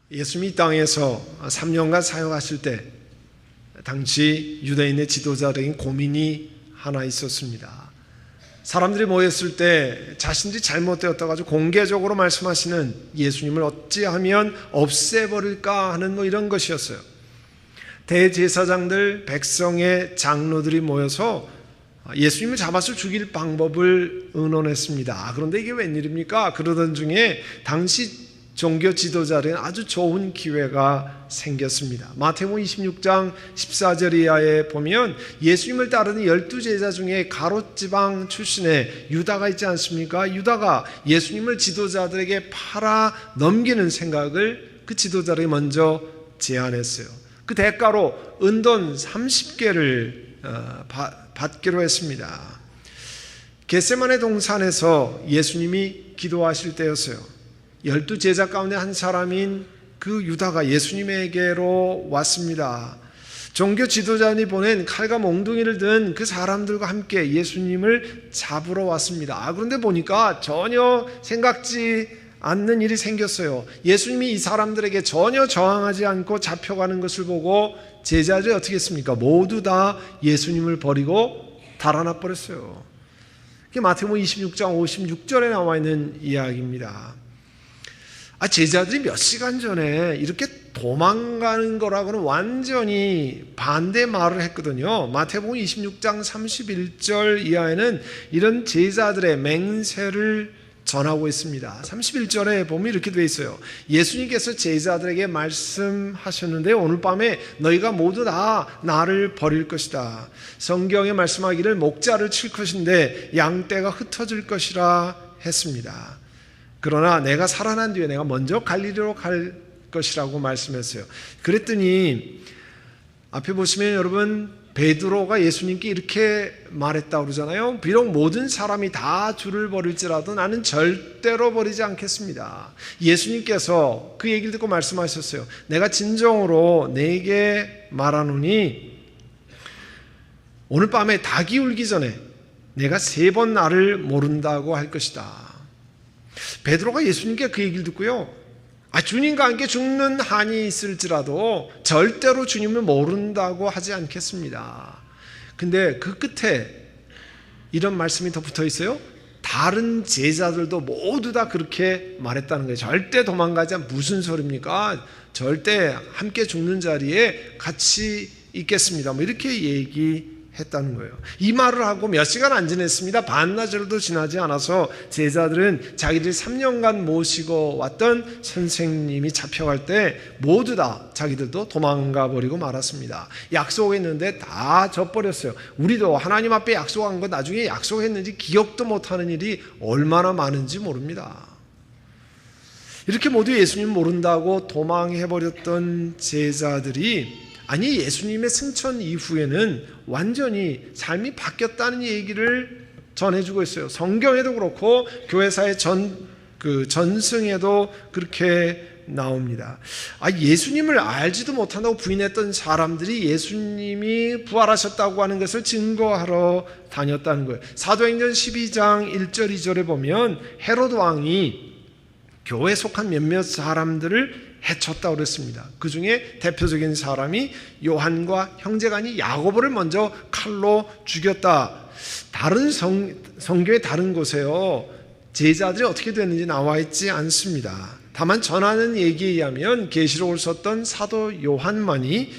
예수님이 이 땅에서 3년간 사역하실 때 당시 유대인의 지도자적인 고민이 하나 있었습니다. 사람들이 모였을 때 자신들이 잘못되었다고 아주 공개적으로 말씀하시는 예수님을 어찌하면 없애버릴까 하는 이런 것이었어요. 대제사장들, 백성의 장로들이 모여서 예수님을 잡아서 죽일 방법을 의논했습니다. 그런데 이게 웬일입니까? 그러던 중에 당시 종교 지도자들은 아주 좋은 기회가 생겼습니다. 마태복음 26장 14절 이하에 보면 예수님을 따르는 12제자 중에 가롯지방 출신의 유다가 있지 않습니까? 유다가 예수님을 지도자들에게 팔아 넘기는 생각을 그 지도자들이 먼저 제안했어요. 그 대가로 은돈 30개를 받기로 했습니다. 겟세마네 동산에서 예수님이 기도하실 때였어요. 12제자 가운데 한 사람인 그 유다가 예수님에게로 왔습니다. 종교 지도자들이 보낸 칼과 몽둥이를 든 그 사람들과 함께 예수님을 잡으러 왔습니다. 그런데 보니까 전혀 생각지 않는 일이 생겼어요. 예수님이 이 사람들에게 전혀 저항하지 않고 잡혀가는 것을 보고 제자들이 어떻게 했습니까? 모두 다 예수님을 버리고 달아나 버렸어요. 이게 마태복음 26장 56절에 나와 있는 이야기입니다. 제자들이 몇 시간 전에 이렇게 도망가는 거라고는 완전히 반대 말을 했거든요. 마태복음 26장 31절 이하에는 이런 제자들의 맹세를 전하고 있습니다. 31절에 보면 이렇게 되어 있어요. 예수님께서 제자들에게 말씀하셨는데 오늘 밤에 너희가 모두 다 나를 버릴 것이다. 성경에 말씀하기를 목자를 칠 것인데 양떼가 흩어질 것이라 했습니다. 그러나 내가 살아난 뒤에 내가 먼저 갈릴리로 갈 것이라고 말씀했어요. 그랬더니 앞에 보시면 여러분 베드로가 예수님께 이렇게 말했다고 그러잖아요. 비록 모든 사람이 다 주를 버릴지라도 나는 절대로 버리지 않겠습니다. 예수님께서 그 얘기를 듣고 말씀하셨어요. 내가 진정으로 내게 말하노니 오늘 밤에 닭이 울기 전에 내가 3번 나를 모른다고 할 것이다. 베드로가 예수님께 그 얘기를 듣고요. 주님과 함께 죽는 한이 있을지라도 절대로 주님을 모른다고 하지 않겠습니다. 근데 그 끝에 이런 말씀이 더 붙어 있어요. 다른 제자들도 모두 다 그렇게 말했다는 거예요. 절대 도망가지 않 무슨 소리입니까? 절대 함께 죽는 자리에 같이 있겠습니다. 이렇게 얘기했다는 거예요. 이 말을 하고 몇 시간 안 지냈습니다. 반나절도 지나지 않아서 제자들은 자기들이 3년간 모시고 왔던 선생님이 잡혀갈 때 모두 다 자기들도 도망가 버리고 말았습니다. 약속했는데 다 져버렸어요. 우리도 하나님 앞에 약속한 거 나중에 약속했는지 기억도 못하는 일이 얼마나 많은지 모릅니다. 이렇게 모두 예수님 모른다고 도망해버렸던 제자들이 예수님의 승천 이후에는 완전히 삶이 바뀌었다는 얘기를 전해주고 있어요. 성경에도 그렇고 교회사의 전승에도 그렇게 나옵니다. 예수님을 알지도 못한다고 부인했던 사람들이 예수님이 부활하셨다고 하는 것을 증거하러 다녔다는 거예요. 사도행전 12장 1절 2절에 보면 헤로드 왕이 교회에 속한 몇몇 사람들을 해쳤다고 그랬습니다. 그 중에 대표적인 사람이 요한과 형제간이 야고보를 먼저 칼로 죽였다. 다른 성경의 다른 곳에요. 제자들이 어떻게 됐는지 나와 있지 않습니다. 다만 전하는 얘기에 의하면 계시록을 썼던 사도 요한만이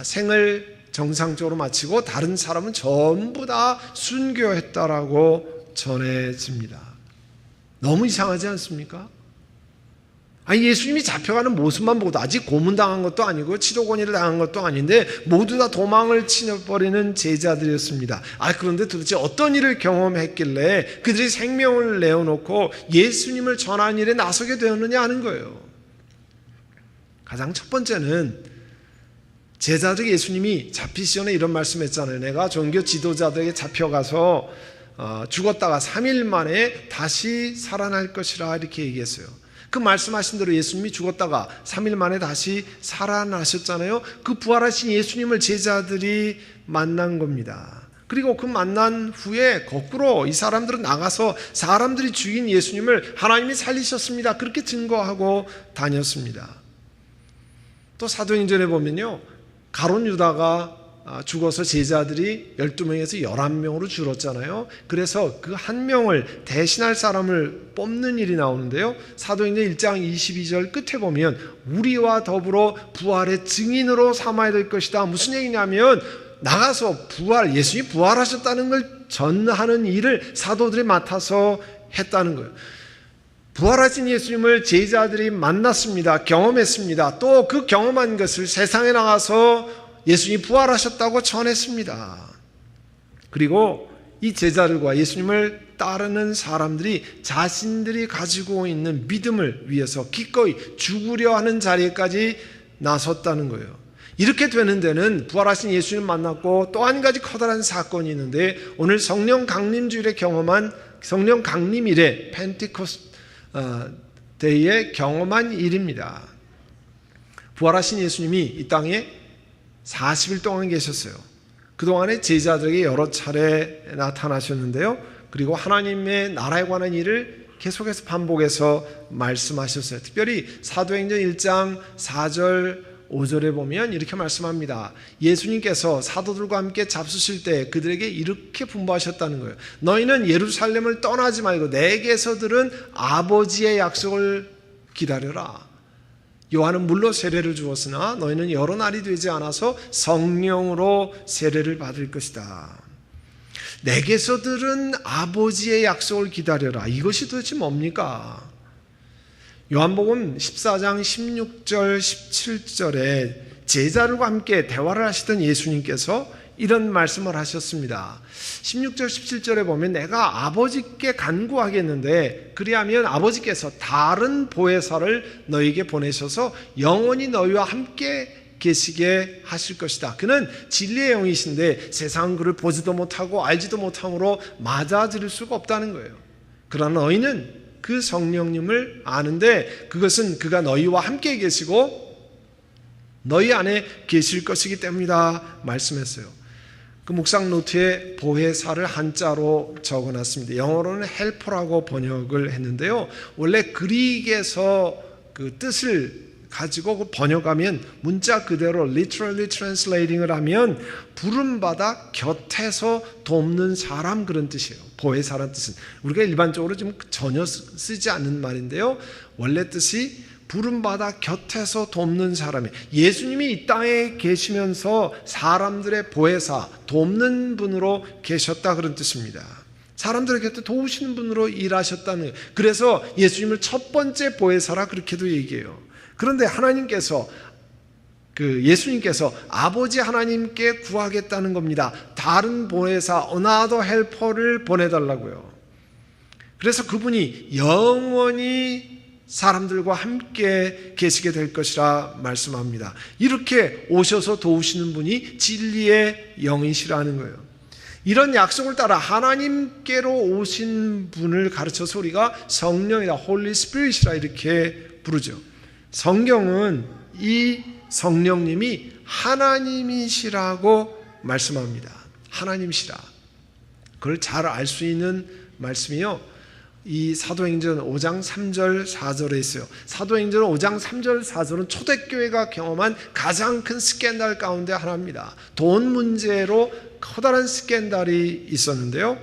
생을 정상적으로 마치고 다른 사람은 전부 다 순교했다라고 전해집니다. 너무 이상하지 않습니까? 예수님이 잡혀가는 모습만 보고도 아직 고문당한 것도 아니고 치도권위를 당한 것도 아닌데 모두 다 도망을 치버리는 제자들이었습니다. 그런데 도대체 어떤 일을 경험했길래 그들이 생명을 내어놓고 예수님을 전하는 일에 나서게 되었느냐 하는 거예요. 가장 첫 번째는 제자들에게 예수님이 잡히시 전에 이런 말씀했잖아요. 내가 종교 지도자들에게 잡혀가서 죽었다가 3일 만에 다시 살아날 것이라 이렇게 얘기했어요. 그 말씀하신 대로 예수님이 죽었다가 3일 만에 다시 살아나셨잖아요. 그 부활하신 예수님을 제자들이 만난 겁니다. 그리고 그 만난 후에 거꾸로 이 사람들은 나가서 사람들이 죽인 예수님을 하나님이 살리셨습니다. 그렇게 증거하고 다녔습니다. 또 사도행전에 보면요, 가룟 유다가 죽어서 제자들이 12명에서 11명으로 줄었잖아요. 그래서 그 한 명을 대신할 사람을 뽑는 일이 나오는데요, 사도행전 1장 22절 끝에 보면 우리와 더불어 부활의 증인으로 삼아야 될 것이다. 무슨 얘기냐면 나가서 예수님이 부활하셨다는 걸 전하는 일을 사도들이 맡아서 했다는 거예요. 부활하신 예수님을 제자들이 만났습니다. 경험했습니다. 또 그 경험한 것을 세상에 나가서 예수님이 부활하셨다고 전했습니다. 그리고 이 제자들과 예수님을 따르는 사람들이 자신들이 가지고 있는 믿음을 위해서 기꺼이 죽으려 하는 자리까지 나섰다는 거예요. 이렇게 되는 데는 부활하신 예수님을 만났고 또 한 가지 커다란 사건이 있는데, 오늘 성령 강림주일에 경험한 성령 강림일에 펜테코스트 데이에 경험한 일입니다. 부활하신 예수님이 이 땅에 40일 동안 계셨어요. 그동안에 제자들에게 여러 차례 나타나셨는데요, 그리고 하나님의 나라에 관한 일을 계속해서 반복해서 말씀하셨어요. 특별히 사도행전 1장 4절 5절에 보면 이렇게 말씀합니다. 예수님께서 사도들과 함께 잡수실 때 그들에게 이렇게 분부하셨다는 거예요. 너희는 예루살렘을 떠나지 말고 내게서 들은 아버지의 약속을 기다려라. 요한은 물로 세례를 주었으나 너희는 여러 날이 되지 않아서 성령으로 세례를 받을 것이다. 내게서 들은 아버지의 약속을 기다려라. 이것이 도대체 뭡니까? 요한복음 14장 16절 17절에 제자들과 함께 대화를 하시던 예수님께서 이런 말씀을 하셨습니다. 16절 17절에 보면 내가 아버지께 간구하겠는데 그리하면 아버지께서 다른 보혜사를 너희에게 보내셔서 영원히 너희와 함께 계시게 하실 것이다. 그는 진리의 영이신데 세상은 그를 보지도 못하고 알지도 못함으로 맞아들일 수가 없다는 거예요. 그러나 너희는 그 성령님을 아는데 그것은 그가 너희와 함께 계시고 너희 안에 계실 것이기 때문이다 말씀했어요. 그 묵상 노트에 보혜사를 한자로 적어놨습니다. 영어로는 헬퍼라고 번역을 했는데요, 원래 그릭에서 그 뜻을 가지고 번역하면 문자 그대로 literally translating을 하면 부름받아 곁에서 돕는 사람, 그런 뜻이에요. 보혜사라는 뜻은 우리가 일반적으로 좀 전혀 쓰지 않는 말인데요, 원래 뜻이 부름받아 곁에서 돕는 사람이에요. 예수님이 이 땅에 계시면서 사람들의 보혜사, 돕는 분으로 계셨다, 그런 뜻입니다. 사람들의 곁에 도우시는 분으로 일하셨다는 거예요. 그래서 예수님을 첫 번째 보혜사라 그렇게도 얘기해요. 그런데 예수님께서 아버지 하나님께 구하겠다는 겁니다. 다른 보혜사, another helper를 보내달라고요. 그래서 그분이 영원히 사람들과 함께 계시게 될 것이라 말씀합니다. 이렇게 오셔서 도우시는 분이 진리의 영이시라는 거예요. 이런 약속을 따라 하나님께로 오신 분을 가르쳐서 우리가 성령이다, Holy Spirit이라 이렇게 부르죠. 성경은 이 성령님이 하나님이시라고 말씀합니다. 하나님이시라. 그걸 잘 알 수 있는 말씀이요, 이 사도행전 5장 3절 4절에 있어요. 사도행전 5장 3절 4절은 초대교회가 경험한 가장 큰 스캔들 가운데 하나입니다. 돈 문제로 커다란 스캔들이 있었는데요,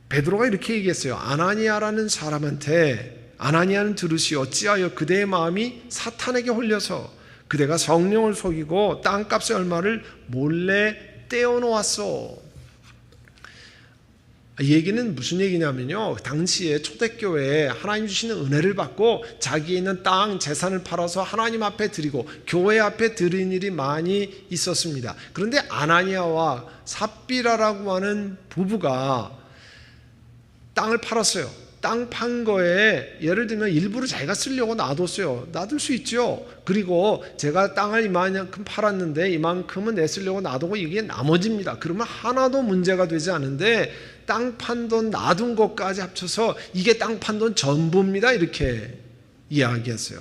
베드로가 이렇게 얘기했어요. 아나니아라는 사람한테 아나니아는 들으시오. 어찌하여 그대의 마음이 사탄에게 홀려서 그대가 성령을 속이고 땅값의 얼마를 몰래 떼어놓았소. 이 얘기는 무슨 얘기냐면요, 당시에 초대교회에 하나님 주시는 은혜를 받고 자기에 있는 땅, 재산을 팔아서 하나님 앞에 드리고 교회 앞에 드린 일이 많이 있었습니다. 그런데 아나니아와 삽비라라고 하는 부부가 땅을 팔았어요. 땅 판 거에 예를 들면 일부를 자기가 쓰려고 놔뒀어요. 놔둘 수 있죠. 그리고 제가 땅을 이만큼 팔았는데 이만큼은 내 쓰려고 놔두고 이게 나머지입니다. 그러면 하나도 문제가 되지 않은데 땅 판 돈 놔둔 것까지 합쳐서 이게 땅 판 돈 전부입니다, 이렇게 이야기했어요.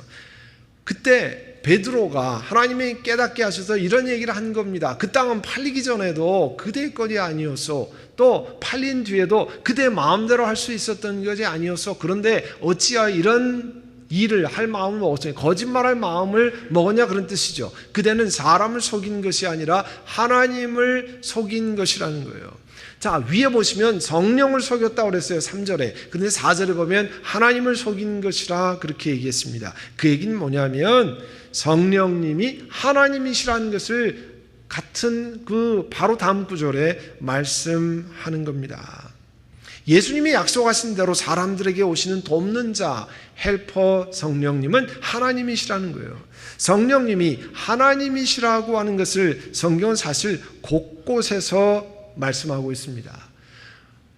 그때 베드로가 하나님이 깨닫게 하셔서 이런 얘기를 한 겁니다. 그 땅은 팔리기 전에도 그대의 것이 아니었어. 또 팔린 뒤에도 그대 마음대로 할 수 있었던 것이 아니었어. 그런데 어찌하여 이런 일을 할 마음을 먹었으니 거짓말할 마음을 먹었냐 그런 뜻이죠. 그대는 사람을 속인 것이 아니라 하나님을 속인 것이라는 거예요. 자, 위에 보시면 성령을 속였다고 그랬어요. 3절에. 그런데 4절에 보면 하나님을 속인 것이라 그렇게 얘기했습니다. 그 얘기는 뭐냐면 성령님이 하나님이시라는 것을 같은 그 바로 다음 구절에 말씀하는 겁니다. 예수님이 약속하신 대로 사람들에게 오시는 돕는 자, 헬퍼 성령님은 하나님이시라는 거예요. 성령님이 하나님이시라고 하는 것을 성경은 사실 곳곳에서 말씀하고 있습니다.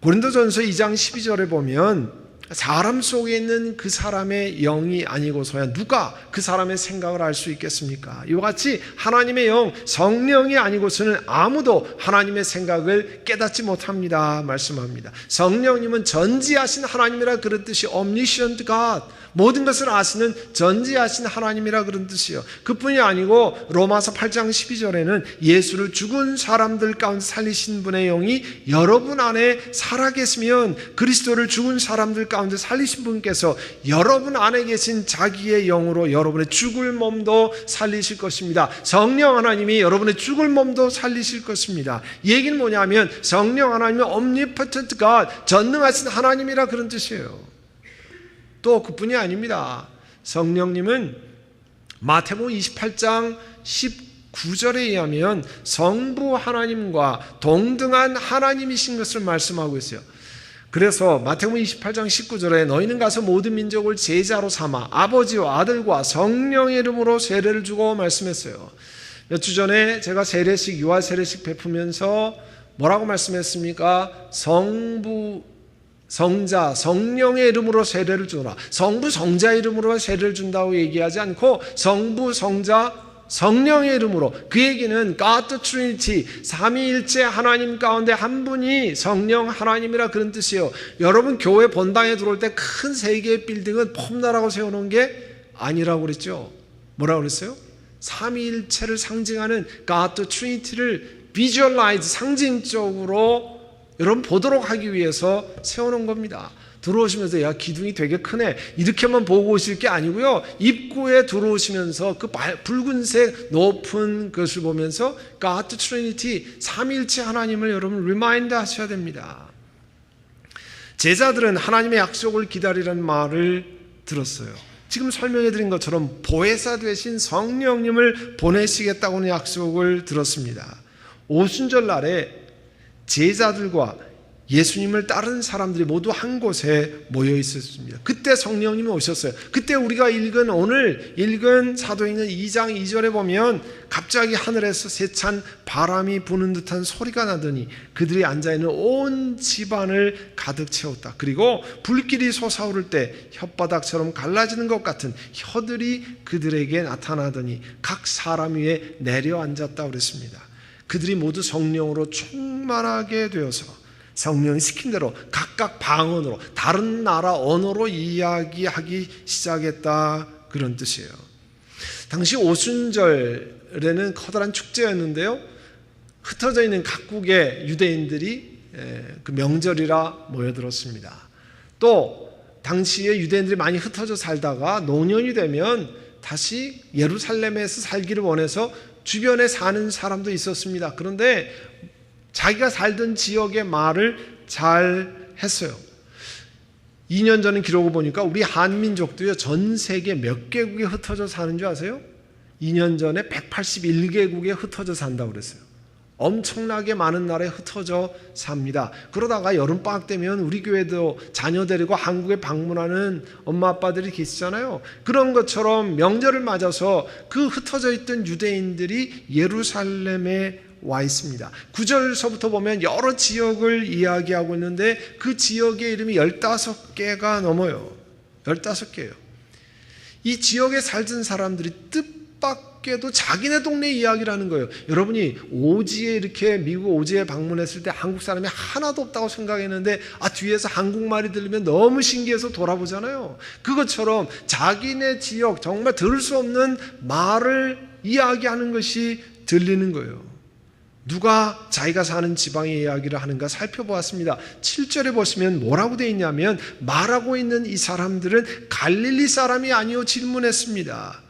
고린도전서 2장 12절에 보면 사람 속에 있는 그 사람의 영이 아니고서야 누가 그 사람의 생각을 알 수 있겠습니까? 이와 같이 하나님의 영, 성령이 아니고서는 아무도 하나님의 생각을 깨닫지 못합니다 말씀합니다. 성령님은 전지하신 하나님이라 그런 뜻이 omniscient God, 모든 것을 아시는 전지하신 하나님이라 그런 뜻이요. 그뿐이 아니고 로마서 8장 12절에는 예수를 죽은 사람들 가운데 살리신 분의 영이 여러분 안에 살아계시면 그리스도를 죽은 사람들 가운데 살리신 분께서 여러분 안에 계신 자기의 영으로 여러분의 죽을 몸도 살리실 것입니다. 성령 하나님이 여러분의 죽을 몸도 살리실 것입니다. 이 얘기는 뭐냐면 성령 하나님은 omnipotent God, 전능하신 하나님이라 그런 뜻이에요. 또 그뿐이 아닙니다. 성령님은 마태복음 28장 19절에 의하면 성부 하나님과 동등한 하나님이신 것을 말씀하고 있어요. 그래서 마태복음 28장 19절에 너희는 가서 모든 민족을 제자로 삼아 아버지와 아들과 성령의 이름으로 세례를 주고 말씀했어요. 몇 주 전에 제가 세례식, 유아 세례식 베푸면서 뭐라고 말씀했습니까? 성자, 성령의 이름으로 세례를 주라. 성부, 성자 이름으로 세례를 준다고 얘기하지 않고 성부, 성자, 성령의 이름으로. 그 얘기는 God the Trinity, 삼위일체 하나님 가운데 한 분이 성령 하나님이라 그런 뜻이에요. 여러분 교회 본당에 들어올 때 큰 세 개의 빌딩은 폼나라고 세워놓은 게 아니라고 그랬죠. 뭐라고 그랬어요? 삼위일체를 상징하는 God the Trinity를 visualize, 상징적으로 여러분 보도록 하기 위해서 세워놓은 겁니다. 들어오시면서 야 기둥이 되게 크네 이렇게만 보고 오실 게 아니고요. 입구에 들어오시면서 그 붉은색 높은 것을 보면서 God the Trinity, 삼위일체 하나님을 여러분 리마인드 하셔야 됩니다. 제자들은 하나님의 약속을 기다리라는 말을 들었어요. 지금 설명해 드린 것처럼 보혜사 되신 성령님을 보내시겠다고는 약속을 들었습니다. 오순절 날에 제자들과 예수님을 따르는 사람들이 모두 한 곳에 모여 있었습니다. 그때 성령님이 오셨어요. 그때 우리가 오늘 읽은 사도행전 2장 2절에 보면 갑자기 하늘에서 세찬 바람이 부는 듯한 소리가 나더니 그들이 앉아있는 온 집안을 가득 채웠다. 그리고 불길이 솟아오를 때 혓바닥처럼 갈라지는 것 같은 혀들이 그들에게 나타나더니 각 사람 위에 내려앉았다고 그랬습니다. 그들이 모두 성령으로 충만하게 되어서 성령이 시킨 대로 각각 방언으로 다른 나라 언어로 이야기하기 시작했다 그런 뜻이에요. 당시 오순절에는 커다란 축제였는데요. 흩어져 있는 각국의 유대인들이 그 명절이라 모여들었습니다. 또 당시에 유대인들이 많이 흩어져 살다가 노년이 되면 다시 예루살렘에서 살기를 원해서 주변에 사는 사람도 있었습니다. 그런데 자기가 살던 지역의 말을 잘 했어요. 2년 전에 기록을 보니까 우리 한민족도요 전 세계 몇 개국에 흩어져 사는 줄 아세요? 2년 전에 181개국에 흩어져 산다고 그랬어요. 엄청나게 많은 나라에 흩어져 삽니다. 그러다가 여름방학 되면 우리 교회도 자녀 데리고 한국에 방문하는 엄마 아빠들이 계시잖아요. 그런 것처럼 명절을 맞아서 그 흩어져 있던 유대인들이 예루살렘에 와 있습니다. 9절서부터 보면 여러 지역을 이야기하고 있는데 그 지역의 이름이 15개가 넘어요. 15개예요. 이 지역에 살던 사람들이 뜻밖에도 자기네 동네 이야기를 하는 거예요. 여러분이 오지에 이렇게 미국 오지에 방문했을 때 한국 사람이 하나도 없다고 생각했는데 뒤에서 한국말이 들리면 너무 신기해서 돌아보잖아요. 그것처럼 자기네 지역 정말 들을 수 없는 말을 이야기하는 것이 들리는 거예요. 누가 자기가 사는 지방의 이야기를 하는가 살펴보았습니다. 7절에 보시면 뭐라고 되어 있냐면 말하고 있는 이 사람들은 갈릴리 사람이 아니요 질문했습니다.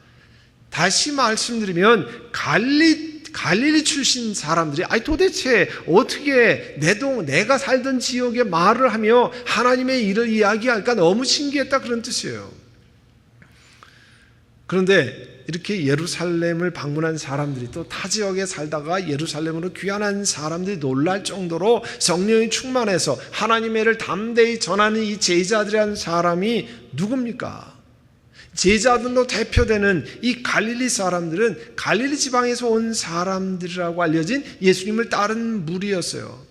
다시 말씀드리면 갈릴리 출신 사람들이 도대체 어떻게 내가 살던 지역에 말을 하며 하나님의 일을 이야기할까 너무 신기했다 그런 뜻이에요. 그런데 이렇게 예루살렘을 방문한 사람들이 또 타 지역에 살다가 예루살렘으로 귀환한 사람들이 놀랄 정도로 성령이 충만해서 하나님의 일을 담대히 전하는 이 제자들이라는 사람이 누굽니까? 제자들로 대표되는 이 갈릴리 사람들은 갈릴리 지방에서 온 사람들이라고 알려진 예수님을 따른 무리였어요.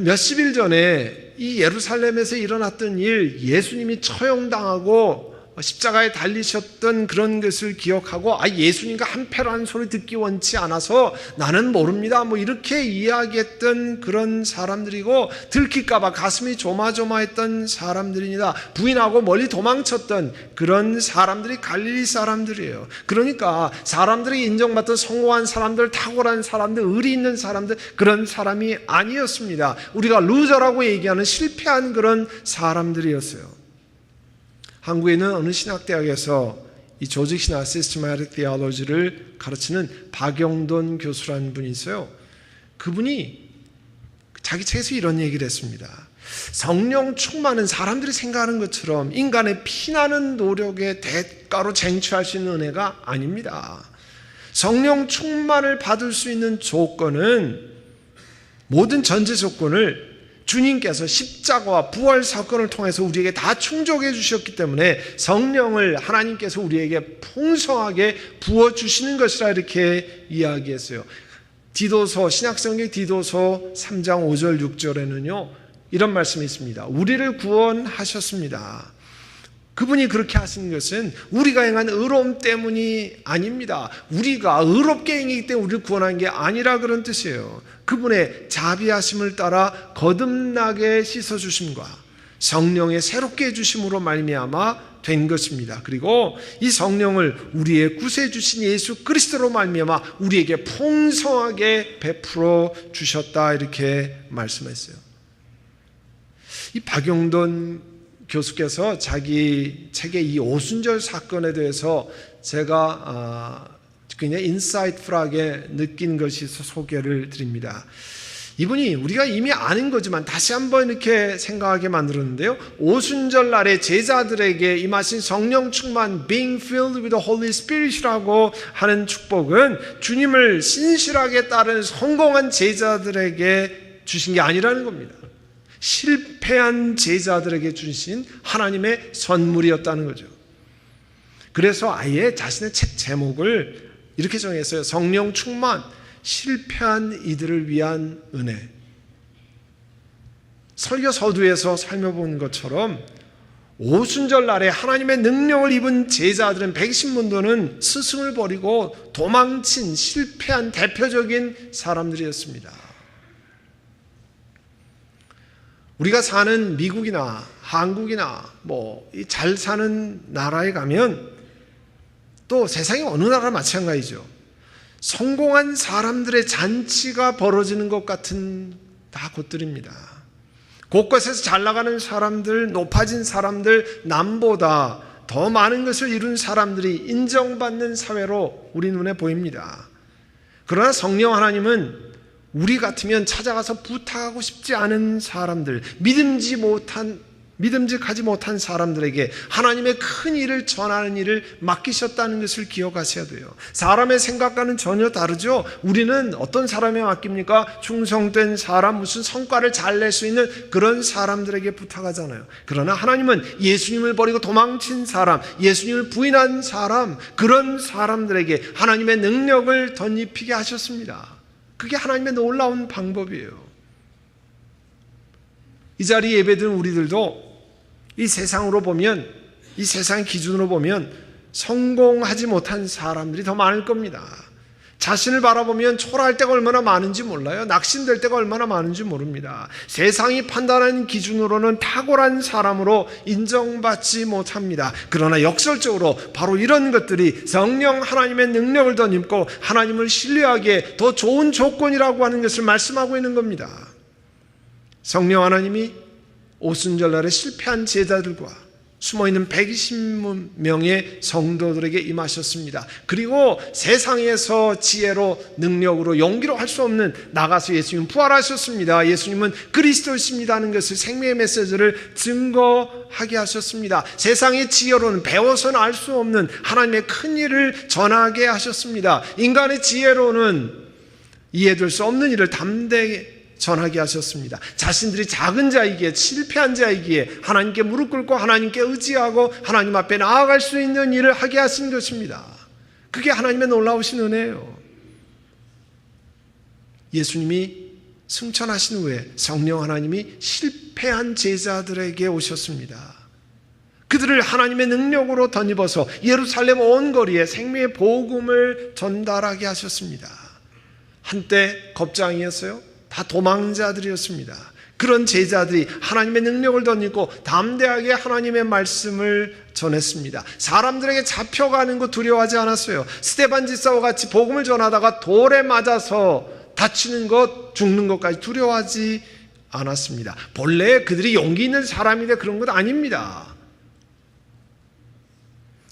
몇십 일 전에 이 예루살렘에서 일어났던 일, 예수님이 처형당하고 십자가에 달리셨던 그런 것을 기억하고 예수님과 한패라는 소리 듣기 원치 않아서 나는 모릅니다 이렇게 이야기했던 그런 사람들이고, 들킬까봐 가슴이 조마조마했던 사람들입니다. 부인하고 멀리 도망쳤던 그런 사람들이 갈릴리 사람들이에요. 그러니까 사람들이 인정받던 성공한 사람들, 탁월한 사람들, 의리 있는 사람들, 그런 사람이 아니었습니다. 우리가 루저라고 얘기하는 실패한 그런 사람들이었어요. 한국에는 어느 신학대학에서 이 조직신학 시스테마틱 테올로지를 가르치는 박영돈 교수라는 분이 있어요. 그분이 자기 책에서 이런 얘기를 했습니다. 성령 충만은 사람들이 생각하는 것처럼 인간의 피나는 노력의 대가로 쟁취할 수 있는 은혜가 아닙니다. 성령 충만을 받을 수 있는 조건은, 모든 전제 조건을 주님께서 십자가와 부활 사건을 통해서 우리에게 다 충족해 주셨기 때문에 성령을 하나님께서 우리에게 풍성하게 부어주시는 것이라 이렇게 이야기했어요. 디도서, 신약성경 디도서 3장 5절 6절에는요 이런 말씀이 있습니다. 우리를 구원하셨습니다. 그분이 그렇게 하신 것은 우리가 행한 의로움 때문이 아닙니다. 우리가 의롭게 행하기 때문에 우리를 구원한 게 아니라 그런 뜻이에요. 그분의 자비하심을 따라 거듭나게 씻어주심과 성령의 새롭게 해주심으로 말미암아 된 것입니다. 그리고 이 성령을 우리의 구세해 주신 예수 그리스도로 말미암아 우리에게 풍성하게 베풀어 주셨다 이렇게 말씀했어요. 이 박용돈 교수께서 자기 책의 이 오순절 사건에 대해서 제가 굉장히 인사이트풀하게 느낀 것이 있어 소개를 드립니다. 이분이 우리가 이미 아는 거지만 다시 한번 이렇게 생각하게 만들었는데요. 오순절 날에 제자들에게 임하신 성령 충만, being filled with the Holy Spirit이라고 하는 축복은 주님을 신실하게 따르는 성공한 제자들에게 주신 게 아니라는 겁니다. 실패한 제자들에게 주신 하나님의 선물이었다는 거죠. 그래서 아예 자신의 책 제목을 이렇게 정했어요. 성령 충만, 실패한 이들을 위한 은혜. 설교 서두에서 살펴본 것처럼 오순절 날에 하나님의 능력을 입은 제자들은 백신문도는 스승을 버리고 도망친 실패한 대표적인 사람들이었습니다. 우리가 사는 미국이나 한국이나 잘 사는 나라에 가면 또 세상의 어느 나라 마찬가지죠. 성공한 사람들의 잔치가 벌어지는 것 같은 다 곳들입니다. 곳곳에서 잘 나가는 사람들, 높아진 사람들, 남보다 더 많은 것을 이룬 사람들이 인정받는 사회로 우리 눈에 보입니다. 그러나 성령 하나님은 우리 같으면 찾아가서 부탁하고 싶지 않은 사람들, 믿음직하지 못한 사람들에게 하나님의 큰 일을 전하는 일을 맡기셨다는 것을 기억하셔야 돼요. 사람의 생각과는 전혀 다르죠. 우리는 어떤 사람에 맡깁니까? 충성된 사람, 무슨 성과를 잘 낼 수 있는 그런 사람들에게 부탁하잖아요. 그러나 하나님은 예수님을 버리고 도망친 사람, 예수님을 부인한 사람, 그런 사람들에게 하나님의 능력을 덧입히게 하셨습니다. 그게 하나님의 놀라운 방법이에요. 이 자리에 예배드린 우리들도 이 세상으로 보면, 이 세상 기준으로 보면 성공하지 못한 사람들이 더 많을 겁니다. 자신을 바라보면 초라할 때가 얼마나 많은지 몰라요. 낙심될 때가 얼마나 많은지 모릅니다. 세상이 판단하는 기준으로는 탁월한 사람으로 인정받지 못합니다. 그러나 역설적으로 바로 이런 것들이 성령 하나님의 능력을 덧입고 하나님을 신뢰하기에 더 좋은 조건이라고 하는 것을 말씀하고 있는 겁니다. 성령 하나님이 오순절날에 실패한 제자들과 숨어있는 120명의 성도들에게 임하셨습니다. 그리고 세상에서 지혜로 능력으로 용기로 할 수 없는 나가서 예수님 부활하셨습니다. 예수님은 그리스도이십니다 하는 것을 생명의 메시지를 증거하게 하셨습니다. 세상의 지혜로는 배워서는 알 수 없는 하나님의 큰 일을 전하게 하셨습니다. 인간의 지혜로는 이해될 수 없는 일을 담대히 전하게 하셨습니다. 자신들이 작은 자이기에, 실패한 자이기에 하나님께 무릎 꿇고 하나님께 의지하고 하나님 앞에 나아갈 수 있는 일을 하게 하신 것입니다. 그게 하나님의 놀라우신 은혜예요. 예수님이 승천하신 후에 성령 하나님이 실패한 제자들에게 오셨습니다. 그들을 하나님의 능력으로 덧입어서 예루살렘 온 거리에 생명의 복음을 전달하게 하셨습니다. 한때 겁장이었어요. 다 도망자들이었습니다. 그런 제자들이 하나님의 능력을 덧입고 담대하게 하나님의 말씀을 전했습니다. 사람들에게 잡혀가는 거 두려워하지 않았어요. 스데반 집사와 같이 복음을 전하다가 돌에 맞아서 다치는 것, 죽는 것까지 두려워하지 않았습니다. 본래 그들이 용기 있는 사람인데 그런 것 아닙니다.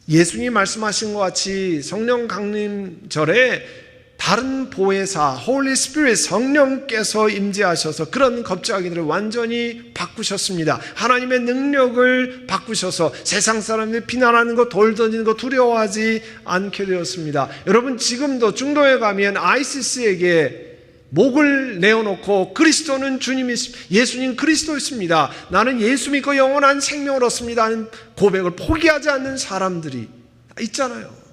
예수님이 말씀하신 것 같이 성령 강림절에 다른 보혜사, 홀리 스피릿, 성령께서 임재하셔서 그런 겁자기들을 완전히 바꾸셨습니다. 하나님의 능력을 바꾸셔서 세상 사람들이 비난하는 것, 돌 던지는 것 두려워하지 않게 되었습니다. 여러분, 지금도 중동에 가면 아이시스에게 목을 내어놓고 그리스도는 주님이십니다, 예수님 그리스도였습니다, 나는 예수 믿고 영원한 생명을 얻습니다 하는 고백을 포기하지 않는 사람들이 있잖아요.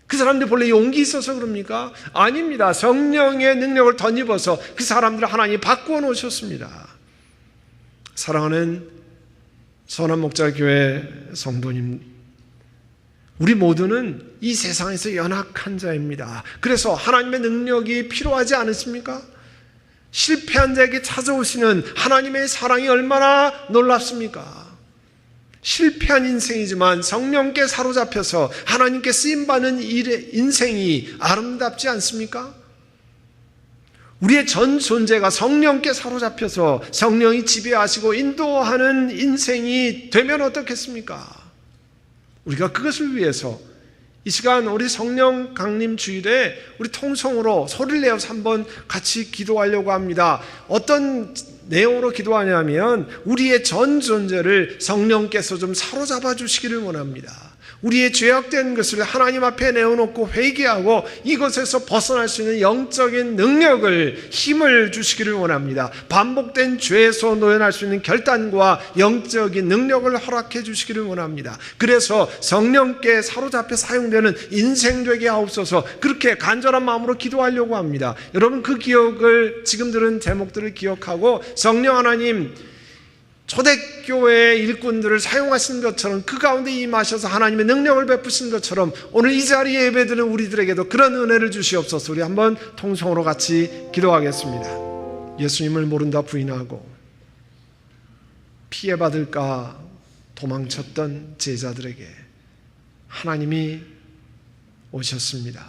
그 사람들 본래 용기 있어서 그럽니까? 아닙니다. 성령의 능력을 덧입어서 그 사람들을 하나님이 바꾸어 놓으셨습니다. 사랑하는 선한목자교회 성도님, 우리 모두는 이 세상에서 연약한 자입니다. 그래서 하나님의 능력이 필요하지 않으십니까? 실패한 자에게 찾아오시는 하나님의 사랑이 얼마나 놀랍습니까? 실패한 인생이지만 성령께 사로잡혀서 하나님께 쓰임받는 인생이 아름답지 않습니까? 우리의 전 존재가 성령께 사로잡혀서 성령이 지배하시고 인도하는 인생이 되면 어떻겠습니까? 우리가 그것을 위해서 이 시간 우리 성령 강림 주일에 우리 통성으로 소리를 내어서 한번 같이 기도하려고 합니다. 어떤 내용으로 기도하냐면 우리의 전 존재를 성령께서 좀 사로잡아 주시기를 원합니다. 우리의 죄악된 것을 하나님 앞에 내어놓고 회개하고 이것에서 벗어날 수 있는 영적인 능력을, 힘을 주시기를 원합니다. 반복된 죄에서 노연할 수 있는 결단과 영적인 능력을 허락해 주시기를 원합니다. 그래서 성령께 사로잡혀 사용되는 인생 되게 하옵소서, 그렇게 간절한 마음으로 기도하려고 합니다. 여러분, 그 기억을, 지금 들은 제목들을 기억하고 성령 하나님 초대교회의 일꾼들을 사용하신 것처럼 그 가운데 임하셔서 하나님의 능력을 베푸신 것처럼 오늘 이 자리에 예배드리는 우리들에게도 그런 은혜를 주시옵소서. 우리 한번 통성으로 같이 기도하겠습니다. 예수님을 모른다 부인하고 피해받을까 도망쳤던 제자들에게 하나님이 오셨습니다.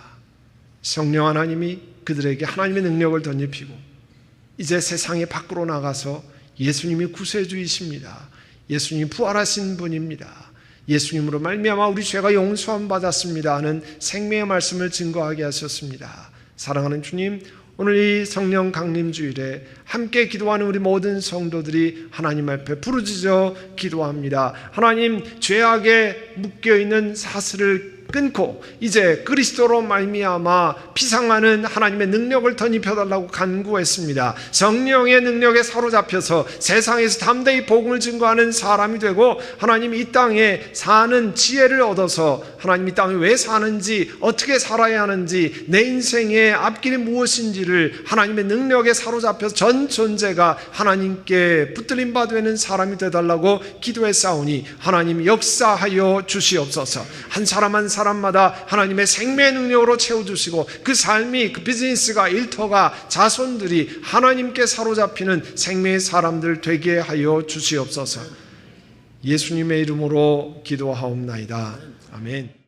성령 하나님이 그들에게 하나님의 능력을 덧입히고 이제 세상에 밖으로 나가서 예수님이 구세주이십니다. 예수님이 부활하신 분입니다. 예수님으로 말미암아 우리 죄가 용서함 받았습니다 하는 생명의 말씀을 증거하게 하셨습니다. 사랑하는 주님, 오늘 이 성령 강림 주일에 함께 기도하는 우리 모든 성도들이 하나님 앞에 부르짖어 기도합니다. 하나님, 죄악에 묶여있는 사슬을 끊고 이제 그리스도로 말미암아 피상하는 하나님의 능력을 덧입혀달라고 간구했습니다. 성령의 능력에 사로잡혀서 세상에서 담대히 복음을 증거하는 사람이 되고 하나님 이 땅에 사는 지혜를 얻어서 하나님 이 땅에 왜 사는지, 어떻게 살아야 하는지, 내 인생의 앞길이 무엇인지를 하나님의 능력에 사로잡혀서 전 존재가 하나님께 붙들림 받는 사람이 되달라고 기도했사오니 하나님 역사하여 주시옵소서. 한 사람 한 사람 사람마다 하나님의 생명의 능력으로 채워주시고 그 삶이, 그 비즈니스가, 일터가, 자손들이 하나님께 사로잡히는 생명의 사람들 되게 하여 주시옵소서. 예수님의 이름으로 기도하옵나이다. 아멘.